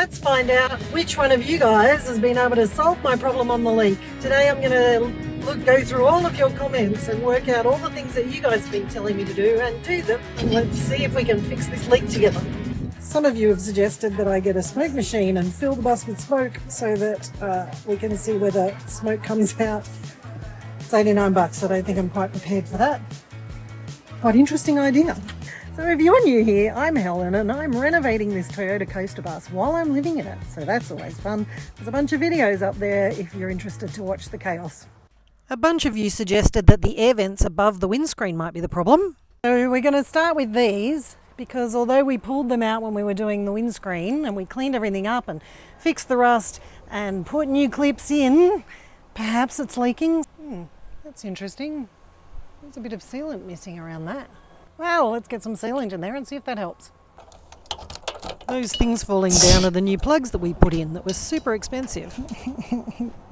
let's find out which one of you guys has been able to solve my problem on the leak. Today I'm going to go through all of your comments and work out all the things that you guys have been telling me to do and do them. And let's see if we can fix this leak together. Some of you have suggested that I get a smoke machine and fill the bus with smoke so that we can see where the smoke comes out. It's $89. I don't think I'm quite prepared for that. Quite interesting idea. So if you're new here, I'm Helen and I'm renovating this Toyota Coaster bus while I'm living in it. So that's always fun. There's a bunch of videos up there if you're interested to watch the chaos. A bunch of you suggested that the air vents above the windscreen might be the problem. So we're going to start with these because although we pulled them out when we were doing the windscreen and we cleaned everything up and fixed the rust and put new clips in, perhaps it's leaking. That's interesting. There's a bit of sealant missing around that. Well, let's get some sealant in there and see if that helps. Those things falling down are the new plugs that we put in that were super expensive.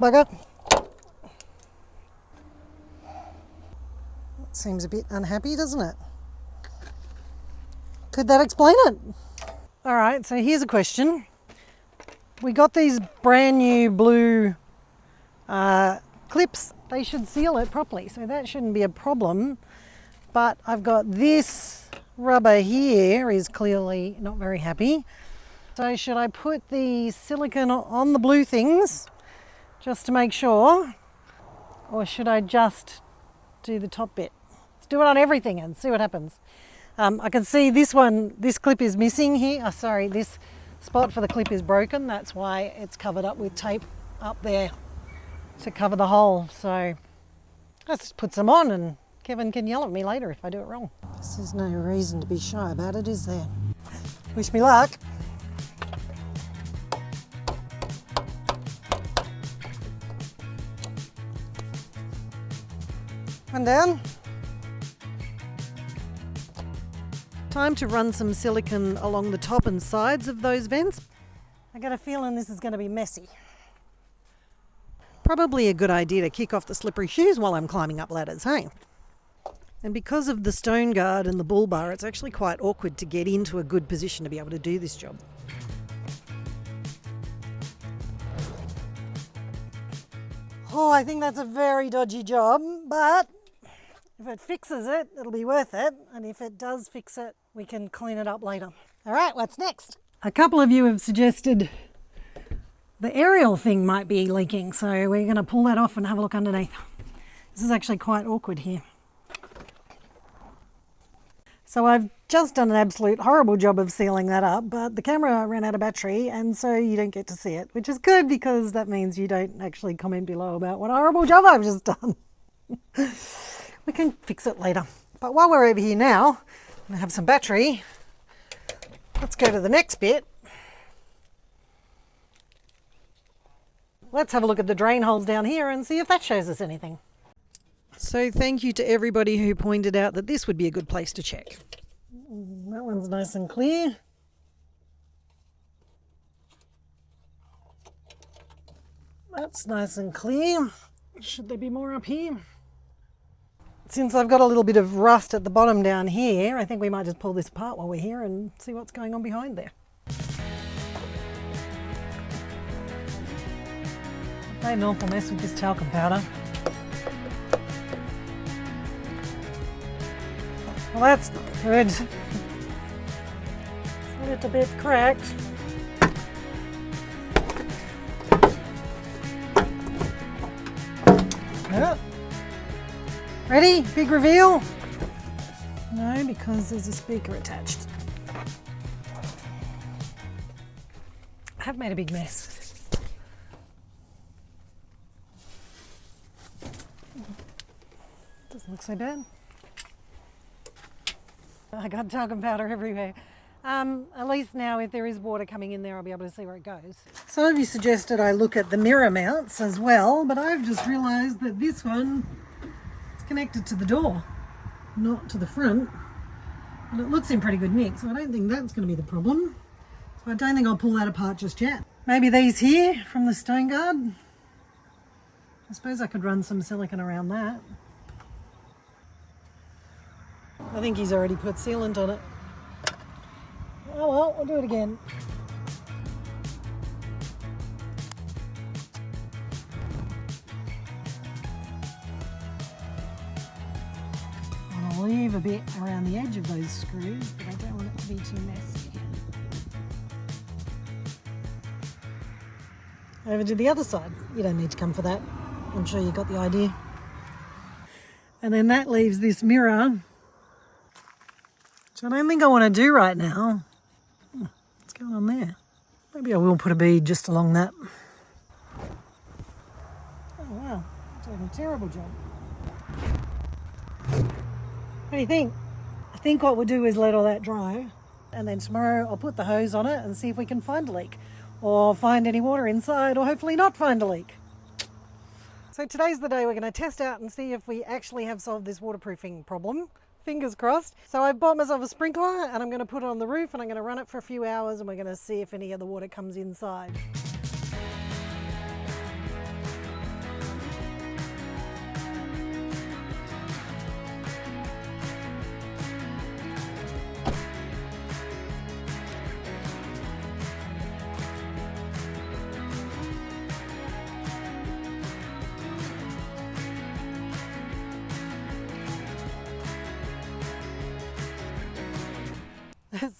Bugger. That seems a bit unhappy, doesn't it? Could that explain it? All right, so here's a question. We got these brand new blue clips. They should seal it properly, so that shouldn't be a problem. But I've got this rubber here is clearly not very happy. So should I put the silicone on the blue things just to make sure? Or should I just do the top bit? Let's do it on everything and see what happens. I can see this clip is missing here. Oh, sorry, this spot for the clip is broken. That's why it's covered up with tape up there to cover the hole. So let's just put some on and Kevin can yell at me later if I do it wrong. There's no reason to be shy about it, is there? Wish me luck. One down. Time to run some silicone along the top and sides of those vents. I got a feeling this is going to be messy. Probably a good idea to kick off the slippery shoes while I'm climbing up ladders, hey? And because of the stone guard and the bull bar, it's actually quite awkward to get into a good position to be able to do this job. Oh, I think that's a very dodgy job, but if it fixes it, it'll be worth it. And if it does fix it, we can clean it up later. All right, what's next? A couple of you have suggested the aerial thing might be leaking, so we're going to pull that off and have a look underneath. This is actually quite awkward here. So I've just done an absolute horrible job of sealing that up, but the camera ran out of battery and so you don't get to see it, which is good because that means you don't actually comment below about what a horrible job I've just done. We can fix it later. But while we're over here now, and have some battery, let's go to the next bit. Let's have a look at the drain holes down here and see if that shows us anything. So thank you to everybody who pointed out that this would be a good place to check. That one's nice and clear. That's nice and clear. Should there be more up here? Since I've got a little bit of rust at the bottom down here, I think we might just pull this apart while we're here and see what's going on behind there. I've made an awful mess with this talcum powder. Well, that's not good. It's a little bit cracked. Yeah. Ready? Big reveal? No, because there's a speaker attached. I have made a big mess. Doesn't look so bad. I got talcum powder everywhere. At least now if there is water coming in there, I'll be able to see where it goes. Some of you suggested I look at the mirror mounts as well, but I've just realised that this one is connected to the door, not to the front. And it looks in pretty good nick, so I don't think that's going to be the problem. So I don't think I'll pull that apart just yet. Maybe these here from the stone guard. I suppose I could run some silicone around that. I think he's already put sealant on it. Oh well, we'll do it again. remove a bit around the edge of those screws, but I don't want it to be too messy. Over to the other side. You don't need to come for that. I'm sure you got the idea. And then that leaves this mirror, which I don't think I want to do right now. What's going on there? Maybe I will put a bead just along that. Oh wow, I'm doing a terrible job. What do you think? I think what we'll do is let all that dry, and then tomorrow I'll put the hose on it and see if we can find a leak, or find any water inside, or hopefully not find a leak. So today's the day we're going to test out and see if we actually have solved this waterproofing problem. Fingers crossed. So I bought myself a sprinkler and I'm going to put it on the roof and I'm going to run it for a few hours and we're going to see if any of the water comes inside.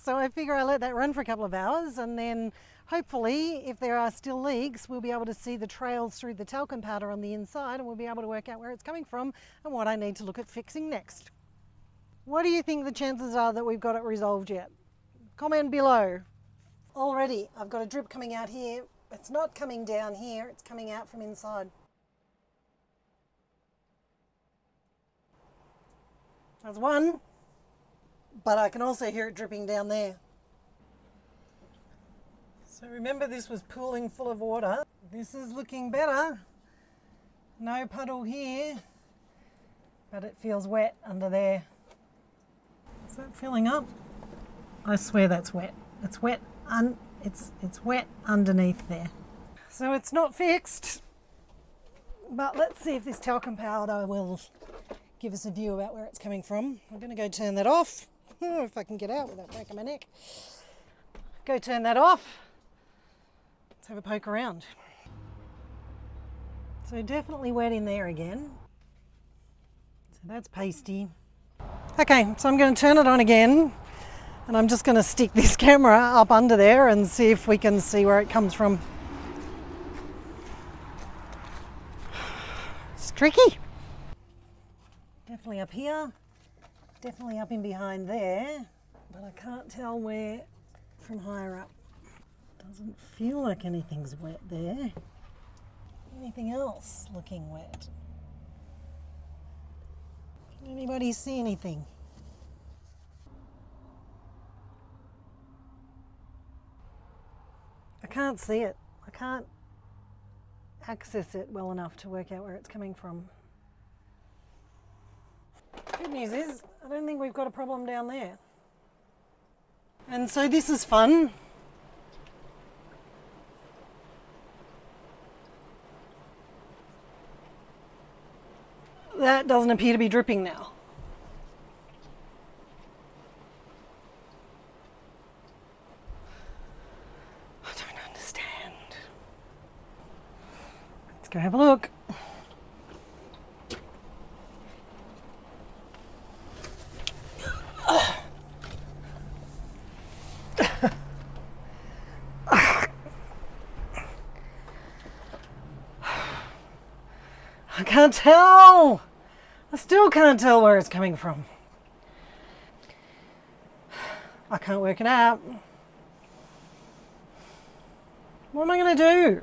So I figure I'll let that run for a couple of hours, and then hopefully if there are still leaks we'll be able to see the trails through the talcum powder on the inside, and we'll be able to work out where it's coming from and what I need to look at fixing next. What do you think the chances are that we've got it resolved yet? Comment below. Already I've got a drip coming out here. It's not coming down here, it's coming out from inside. There's one. But I can also hear it dripping down there. So remember, this was pooling full of water. This is looking better. No puddle here, but it feels wet under there. Is that filling up? I swear that's wet. It's wet. It's wet underneath there. So it's not fixed, but let's see if this talcum powder will give us a view about where it's coming from. I'm going to go turn that off. If I can get out without breaking my neck. Go turn that off. Let's have a poke around. So definitely wet in there again. So that's pasty. Okay, so I'm going to turn it on again, and I'm just going to stick this camera up under there and see if we can see where it comes from. It's tricky. Definitely up here. Definitely up in behind there, but I can't tell where from higher up. Doesn't feel like anything's wet there. Anything else looking wet? Can anybody see anything? I can't see it. I can't access it well enough to work out where it's coming from. Good news is, I don't think we've got a problem down there. And so this is fun. That doesn't appear to be dripping now. I don't understand. Let's go have a look. I can't tell. I still can't tell where it's coming from. I can't work it out. What am I going to do?